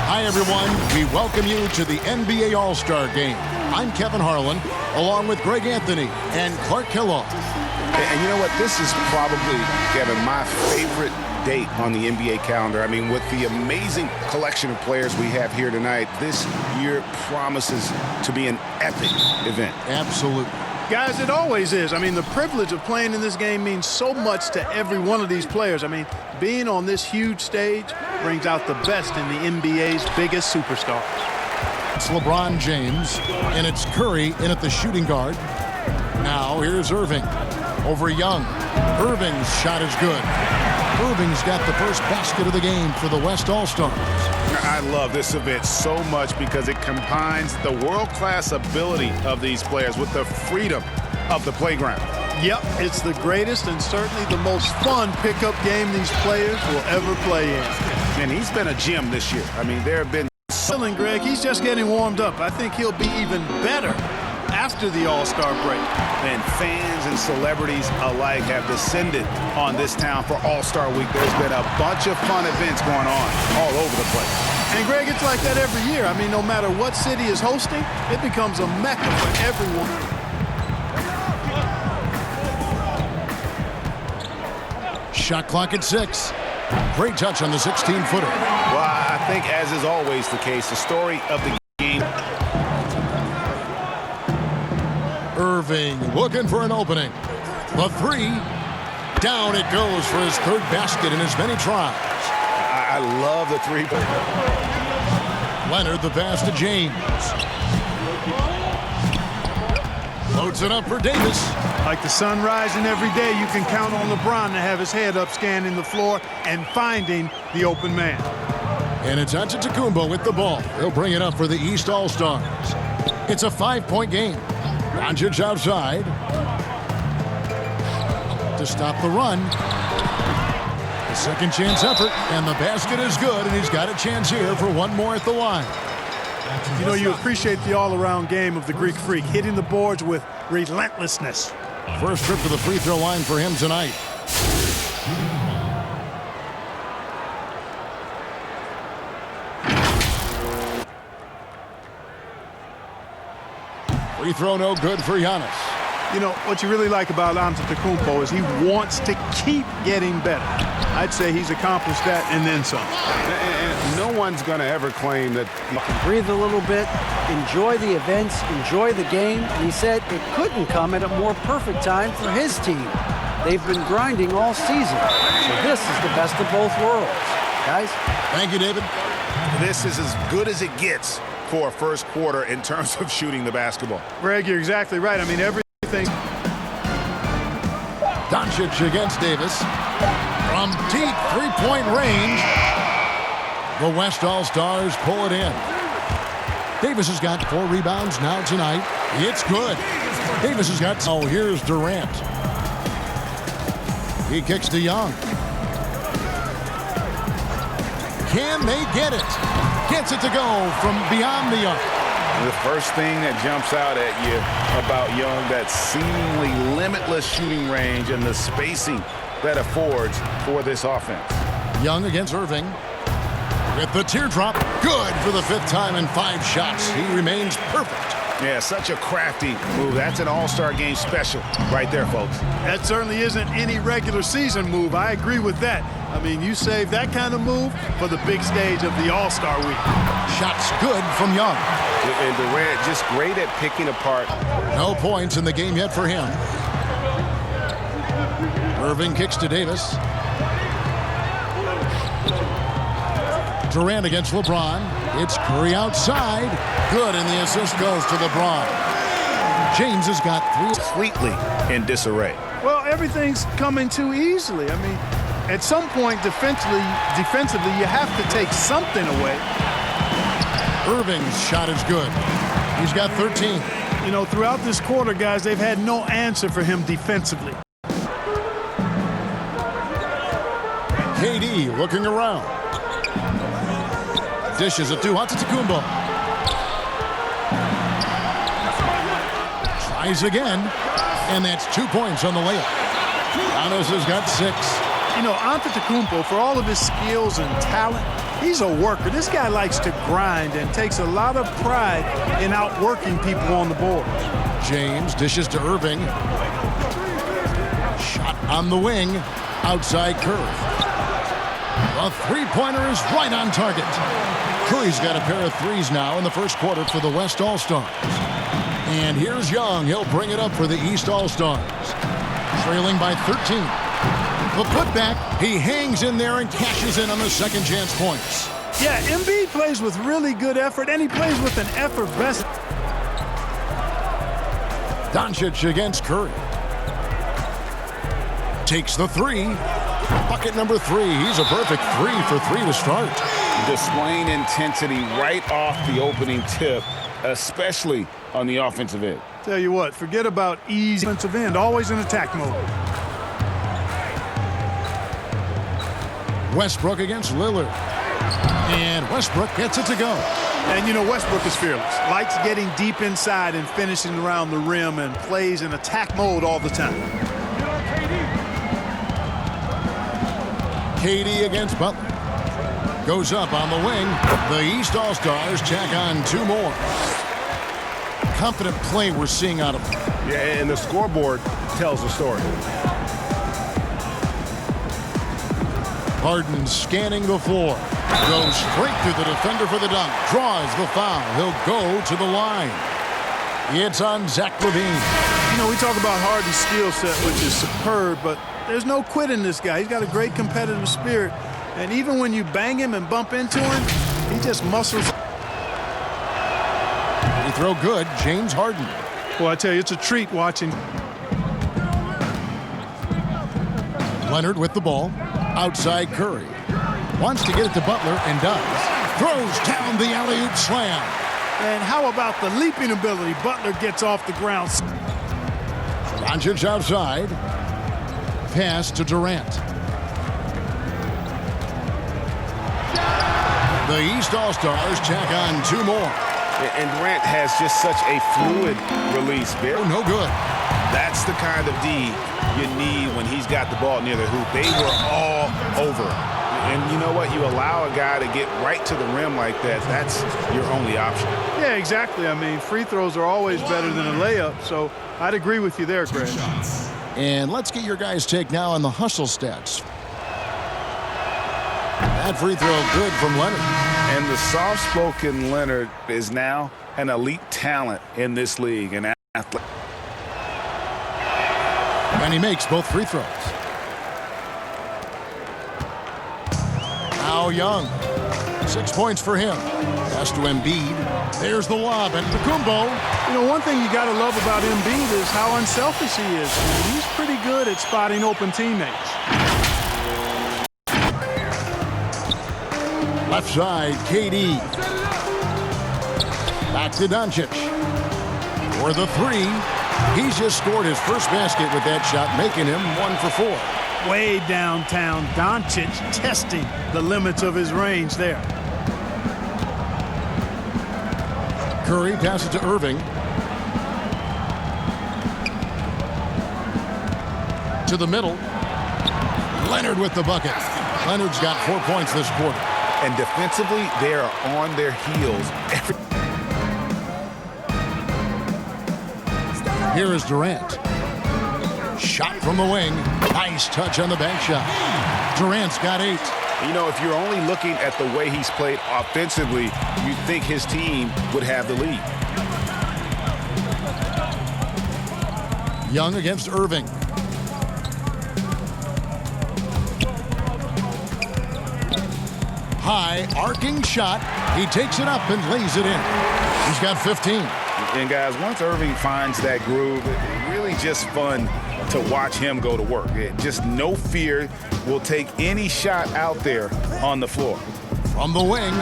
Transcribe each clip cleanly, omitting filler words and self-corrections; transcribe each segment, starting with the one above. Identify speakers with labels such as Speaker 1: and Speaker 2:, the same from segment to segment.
Speaker 1: Hi, everyone. We welcome you to the NBA All-Star Game. I'm Kevin Harlan, along with Greg Anthony and Clark Kellogg.
Speaker 2: And you know what? This is probably, Kevin, my favorite date on the NBA calendar. I mean, with the amazing collection of players we have here tonight, this year promises to be an epic event.
Speaker 1: Absolutely.
Speaker 3: Guys, it always is. I mean, the privilege of playing in this game means so much to every one of these players. I mean, being on this huge stage brings out the best in the NBA's biggest superstars.
Speaker 1: It's LeBron James, and it's Curry in at the shooting guard. Now, here's Irving over Young. Irving's shot is good. Irving's got the first basket of the game for the West All-Stars.
Speaker 2: I love this event so much because it combines the world-class ability of these players with the freedom of the playground.
Speaker 3: Yep, it's the greatest and certainly the most fun pickup game these players will ever play in.
Speaker 2: And he's been a gem this year. I mean, there have been
Speaker 3: Killing Greg, he's just getting warmed up. I think he'll be even better after the All-Star break.
Speaker 2: And fans and celebrities alike have descended on this town for All-Star Week. There's been a bunch of fun events going on all over the place.
Speaker 3: And Greg, it's like that every year. I mean, no matter what city is hosting, it becomes a mecca for everyone.
Speaker 1: Shot clock at 6. Great touch on the 16-footer.
Speaker 2: Well, I think, as is always the case, the story of the game.
Speaker 1: Irving looking for an opening. The three. Down it goes for his third basket in as many tries.
Speaker 2: I love the three.
Speaker 1: Leonard the pass to James. Loads it up for Davis.
Speaker 3: Like the sun rising every day, you can count on LeBron to have his head up scanning the floor and finding the open man.
Speaker 1: And it's Antetokounmpo with the ball. He'll bring it up for the East All-Stars. It's a 5-point game. Doncic outside to stop the run. The second chance effort, and the basket is good, and he's got a chance here for one more at the line.
Speaker 3: You know, you appreciate the all-around game of the Greek Freak, hitting the boards with relentlessness.
Speaker 1: First trip to the free throw line for him tonight. Free throw no good for Giannis.
Speaker 3: You know, what you really like about Antetokounmpo is he wants to keep getting better. I'd say he's accomplished that and then some.
Speaker 2: And no one's going to ever claim that.
Speaker 4: Breathe a little bit, enjoy the events, enjoy the game. And he said it couldn't come at a more perfect time for his team. They've been grinding all season. So this is the best of both worlds. Guys?
Speaker 1: Thank you, David.
Speaker 2: This is as good as it gets for a first quarter in terms of shooting the basketball.
Speaker 3: Greg, you're exactly right. I mean, everything.
Speaker 1: Doncic against Davis. From deep three-point range, the West All-Stars pull it in. Davis has got 4 rebounds now tonight. It's good. Davis has got... Oh, here's Durant. He kicks to Young. Can they get it? Gets it to go from beyond the arc.
Speaker 2: The first thing that jumps out at you about Young, that seemingly limitless shooting range and the spacing that affords for this offense.
Speaker 1: Young against Irving. With the teardrop, good for the 5th time in 5 shots. He remains perfect.
Speaker 2: Yeah, such a crafty move. That's an all-star game special right there, folks.
Speaker 3: That certainly isn't any regular season move. I agree with that. I mean, you save that kind of move for the big stage of the All-Star week.
Speaker 1: Shots good from Young.
Speaker 2: And Durant just great at picking apart.
Speaker 1: No points in the game yet for him. Irving kicks to Davis. Durant against LeBron. It's Curry outside. Good, and the assist goes to LeBron. James has got 3.
Speaker 2: Completely in disarray.
Speaker 3: Well, everything's coming too easily. I mean, at some point defensively, you have to take something away.
Speaker 1: Irving's shot is good. He's got 13.
Speaker 3: You know, throughout this quarter, guys, they've had no answer for him defensively.
Speaker 1: KD looking around. Dishes it to Antetokounmpo. Tries again, and that's 2 points on the layup. Giannis has got 6.
Speaker 3: You know, Antetokounmpo, for all of his skills and talent, he's a worker. This guy likes to grind and takes a lot of pride in outworking people on the board.
Speaker 1: James dishes to Irving. Shot on the wing. Outside curve. A three-pointer is right on target. Curry's got a pair of threes now in the first quarter for the West All-Stars. And here's Young. He'll bring it up for the East All-Stars. Trailing by 13. The putback, he hangs in there and cashes in on the second chance points.
Speaker 3: Yeah, Embiid plays with really good effort, and he plays with an effort best.
Speaker 1: Doncic against Curry. Takes the three. Bucket number 3. He's a perfect 3 for 3 to start.
Speaker 2: Displaying intensity right off the opening tip, especially on the offensive end.
Speaker 3: Tell you what, forget about easy offensive end, always in attack mode.
Speaker 1: Westbrook against Lillard. And Westbrook gets it to go.
Speaker 3: And you know, Westbrook is fearless. Likes getting deep inside and finishing around the rim and plays in attack mode all the time.
Speaker 1: KD against Butler. Goes up on the wing. The East All-Stars tack on 2 more. Confident play we're seeing out of them.
Speaker 2: Yeah, and the scoreboard tells the story.
Speaker 1: Harden scanning the floor. Goes straight through the defender for the dunk. Draws the foul. He'll go to the line. It's on Zach LaVine.
Speaker 3: You know, we talk about Harden's skill set, which is superb, but there's no quit in this guy. He's got a great competitive spirit. And even when you bang him and bump into him, he just muscles.
Speaker 1: Free throw good. James Harden.
Speaker 3: Well, I tell you, it's a treat watching.
Speaker 1: Leonard with the ball. Outside Curry. Wants to get it to Butler and does. Throws down the alley-oop slam.
Speaker 3: And how about the leaping ability? Butler gets off the ground.
Speaker 1: Doncic outside. Pass to Durant. The East All-Stars tack on 2 more.
Speaker 2: And Durant has just such a fluid release, Bill.
Speaker 1: Oh, no good.
Speaker 2: That's the kind of D you need when he's got the ball near the hoop. They were all over him. And you know what? You allow a guy to get right to the rim like that, that's your only option.
Speaker 3: Yeah, exactly. I mean, free throws are always better than a layup, so I'd agree with you there, Greg.
Speaker 1: And let's get your guys' take now on the hustle stats. That free throw good from Leonard.
Speaker 2: And the soft-spoken Leonard is now an elite talent in this league. An athlete.
Speaker 1: And he makes both free throws. Now Young. 6 points for him. Pass to Embiid. There's the lob, and Antetokounmpo.
Speaker 3: You know, one thing you got to love about Embiid is how unselfish he is. He's pretty good at spotting open teammates.
Speaker 1: Left side, KD. Back to Doncic. For the 3. He's just scored his first basket with that shot, making him 1 for 4.
Speaker 3: Way downtown, Doncic testing the limits of his range there.
Speaker 1: Curry passes to Irving. To the middle. Leonard with the bucket. Leonard's got 4 points this quarter.
Speaker 2: And defensively, they are on their heels.
Speaker 1: Here is Durant. Shot from the wing. Nice touch on the bank shot. Durant's got 8.
Speaker 2: You know, if you're only looking at the way he's played offensively, you'd think his team would have the lead.
Speaker 1: Young against Irving. High, arcing shot. He takes it up and lays it in. He's got 15.
Speaker 2: And, guys, once Irving finds that groove, it's really just fun to watch him go to work. Just no fear, will take any shot out there on the floor.
Speaker 1: From the wing,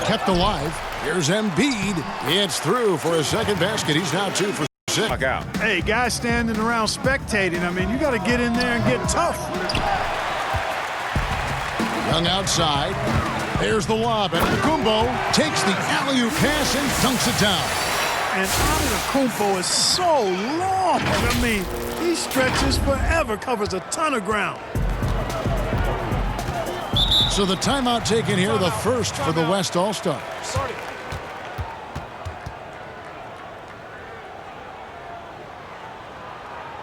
Speaker 1: kept alive. Here's Embiid. It's through for a second basket. He's now 2 for 6.
Speaker 2: Look out.
Speaker 3: Hey, guys standing around spectating. I mean, you got to get in there and get tough.
Speaker 1: Young outside. There's the lob, and Antetokounmpo takes the alley-oop pass and dunks it down.
Speaker 3: And Antetokounmpo is so long. I mean, he stretches forever, covers a ton of ground.
Speaker 1: So the timeout taken here, the first for the West All-Stars.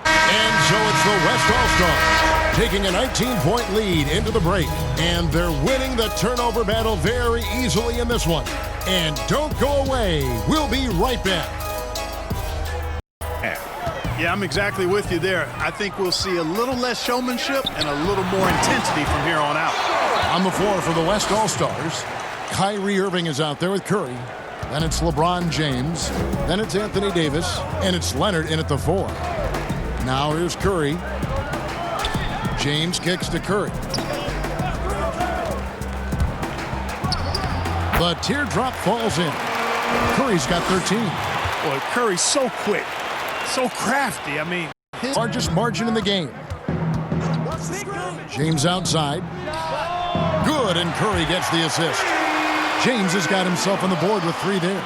Speaker 1: And so it's the West All-Stars taking a 19-point lead into the break. And they're winning the turnover battle very easily in this one. And don't go away. We'll be right back.
Speaker 3: Yeah, I'm exactly with you there. I think we'll see a little less showmanship and a little more intensity from here on out.
Speaker 1: On the floor for the West All-Stars, Kyrie Irving is out there with Curry. Then it's LeBron James. Then it's Anthony Davis. And it's Leonard in at the 4. Now here's Curry. James kicks to Curry. The teardrop falls in. Curry's got 13.
Speaker 3: Boy, Curry's so quick, so crafty. I mean, his
Speaker 1: Largest margin in the game. James outside. Good, and Curry gets the assist. James has got himself on the board with 3 there.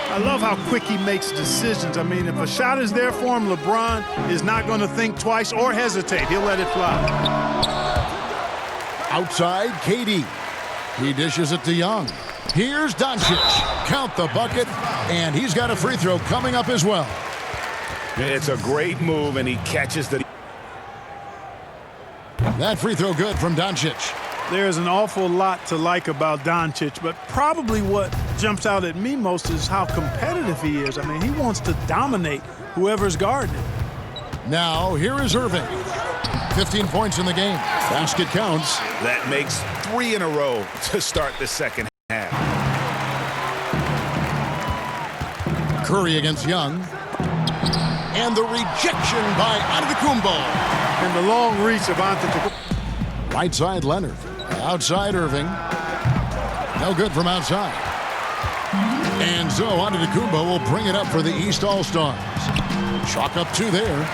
Speaker 3: I love how quick he makes decisions. I mean, if a shot is there for him, LeBron is not going to think twice or hesitate. He'll let it fly.
Speaker 1: Outside, KD. He dishes it to Young. Here's Doncic. Count the bucket, and he's got a free throw coming up as well.
Speaker 2: It's a great move, and he catches the...
Speaker 1: That free throw good from Doncic.
Speaker 3: There's an awful lot to like about Doncic, but probably what jumps out at me most is how competitive he is. I mean, he wants to dominate whoever's guarding him.
Speaker 1: Now, here is Irving. 15 points in the game. Basket counts.
Speaker 2: That makes 3 in a row to start the second half.
Speaker 1: Curry against Young. And the rejection by Antetokounmpo.
Speaker 3: And the long reach of Antetokounmpo.
Speaker 1: Right side, Leonard. Outside, Irving. No good from outside. And so Antetokounmpo will bring it up for the East All-Stars. Chalk up 2 there.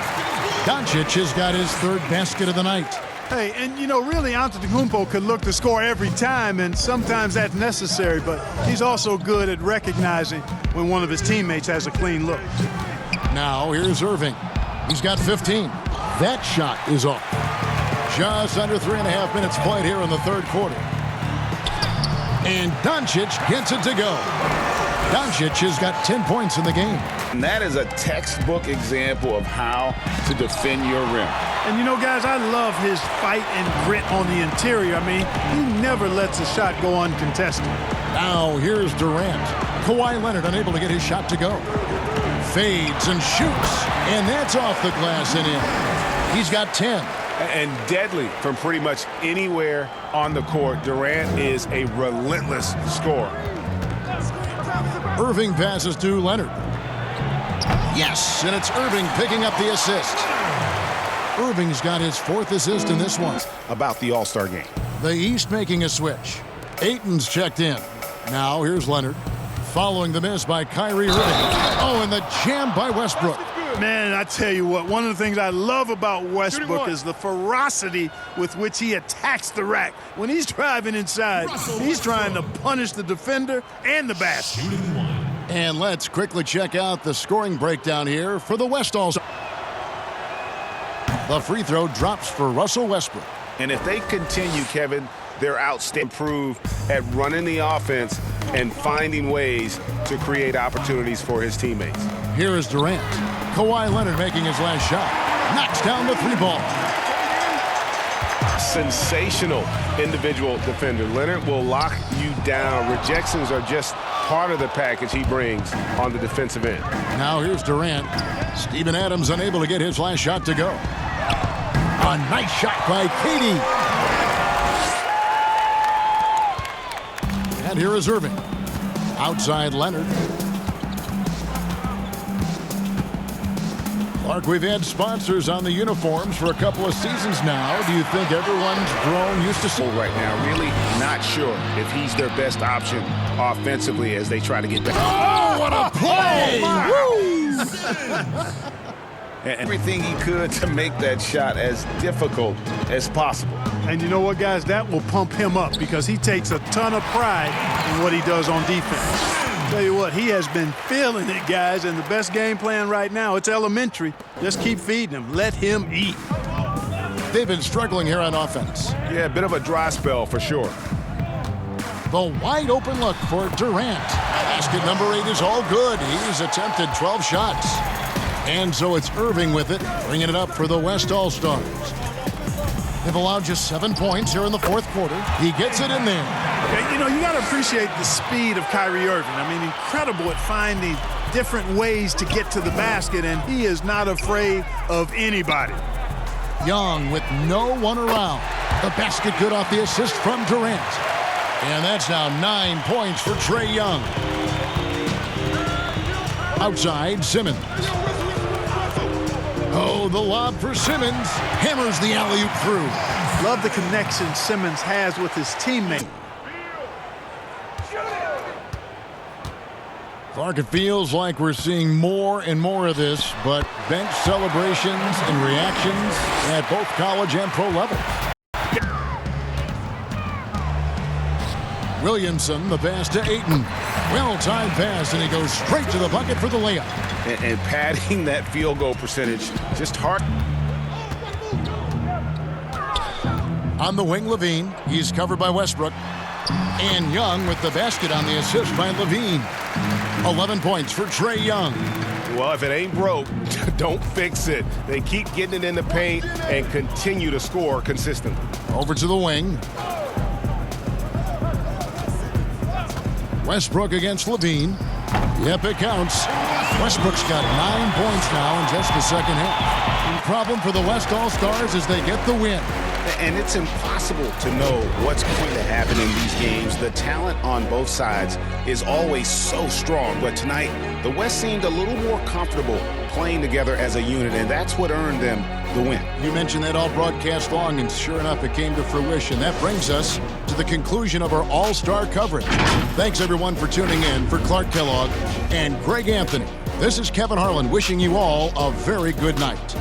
Speaker 1: Doncic has got his 3rd basket of the night.
Speaker 3: Hey, and you know, really, Antetokounmpo could look to score every time, and sometimes that's necessary, but he's also good at recognizing when one of his teammates has a clean look.
Speaker 1: Now, here's Irving. He's got 15. That shot is off. Just under 3.5 minutes played here in the 3rd quarter. And Doncic gets it to go. Doncic has got 10 points in the game.
Speaker 2: And that is a textbook example of how to defend your rim.
Speaker 3: And you know, guys, I love his fight and grit on the interior. I mean, he never lets a shot go uncontested.
Speaker 1: Now here's Durant. Kawhi Leonard unable to get his shot to go. Fades and shoots. And that's off the glass and in. He's got 10.
Speaker 2: And deadly from pretty much anywhere on the court. Durant is a relentless scorer.
Speaker 1: Irving passes to Leonard. Yes, and it's Irving picking up the assist. Irving's got his 4th assist in this one.
Speaker 2: About the All-Star game.
Speaker 1: The East making a switch. Ayton's checked in. Now here's Leonard. Following the miss by Kyrie Irving. Oh, and the jam by Westbrook.
Speaker 3: Man, I tell you what, one of the things I love about Westbrook is the ferocity with which he attacks the rack. When he's driving inside, he's trying to punish the defender and the basket.
Speaker 1: And let's quickly check out the scoring breakdown here for the West All-Stars. The free throw drops for Russell Westbrook.
Speaker 2: And if they continue, Kevin, they're outstanding, improve at running the offense and finding ways to create opportunities for his teammates.
Speaker 1: Here is Durant. Kawhi Leonard making his last shot. Knocks down the 3-ball.
Speaker 2: Sensational individual defender. Leonard will lock you down. Rejections are just part of the package he brings on the defensive end.
Speaker 1: Now here's Durant. Steven Adams unable to get his last shot to go. A nice shot by KD. And here is Irving. Outside Leonard. Clark, we've had sponsors on the uniforms for a couple of seasons now. Do you think everyone's grown used to see?
Speaker 2: Right now, really not sure if he's their best option offensively as they try to get back.
Speaker 1: Oh, what a play!
Speaker 2: And everything he could to make that shot as difficult as possible.
Speaker 3: And you know what, guys? That will pump him up because he takes a ton of pride in what he does on defense. Tell you what, he has been feeling it, guys, and the best game plan right now, it's elementary. Just keep feeding him. Let him eat.
Speaker 1: They've been struggling here on offense.
Speaker 2: Yeah, a bit of a dry spell for sure.
Speaker 1: The wide open look for Durant. Basket number 8 is all good. He's attempted 12 shots. And so it's Irving with it, bringing it up for the West All-Stars. They've allowed just 7 points here in the fourth quarter. He gets it in there.
Speaker 3: Okay, you know, you got to appreciate the speed of KYIRE Irving. I mean, incredible at finding different ways to get to the basket, and he is not afraid of anybody.
Speaker 1: Young with no one around. The basket good off the assist from Durant. And that's now 9 points for Trae Young. Outside, Simmons. Oh, the lob for Simmons. Hammers the alley-oop through.
Speaker 3: Love the connection Simmons has with his teammate.
Speaker 1: Clark, it feels like we're seeing more and more of this, but bench celebrations and reactions at both college and pro level. Williamson, the pass to Ayton. Well-timed pass, and he goes straight to the bucket for the layup.
Speaker 2: And padding that field goal percentage, just hard.
Speaker 1: On the wing, Levine. He's covered by Westbrook. And Young with the basket on the assist by Levine. 11 points for Trae Young.
Speaker 2: Well, if it ain't broke, don't fix it. They keep getting it in the paint and continue to score consistently.
Speaker 1: Over to the wing. Westbrook against Levine. Yep, it counts. Westbrook's got 9 points now in just the second half. The problem for the West All-Stars is they get the win.
Speaker 2: And it's impossible to know what's going to happen in these games. The talent on both sides is always so strong. But tonight, the West seemed a little more comfortable playing together as a unit, and that's what earned them the win.
Speaker 1: You mentioned that all broadcast long, and sure enough, it came to fruition. That brings us to the conclusion of our All-Star coverage. Thanks, everyone, for tuning in. For Clark Kellogg and Greg Anthony, this is Kevin Harlan wishing you all a very good night.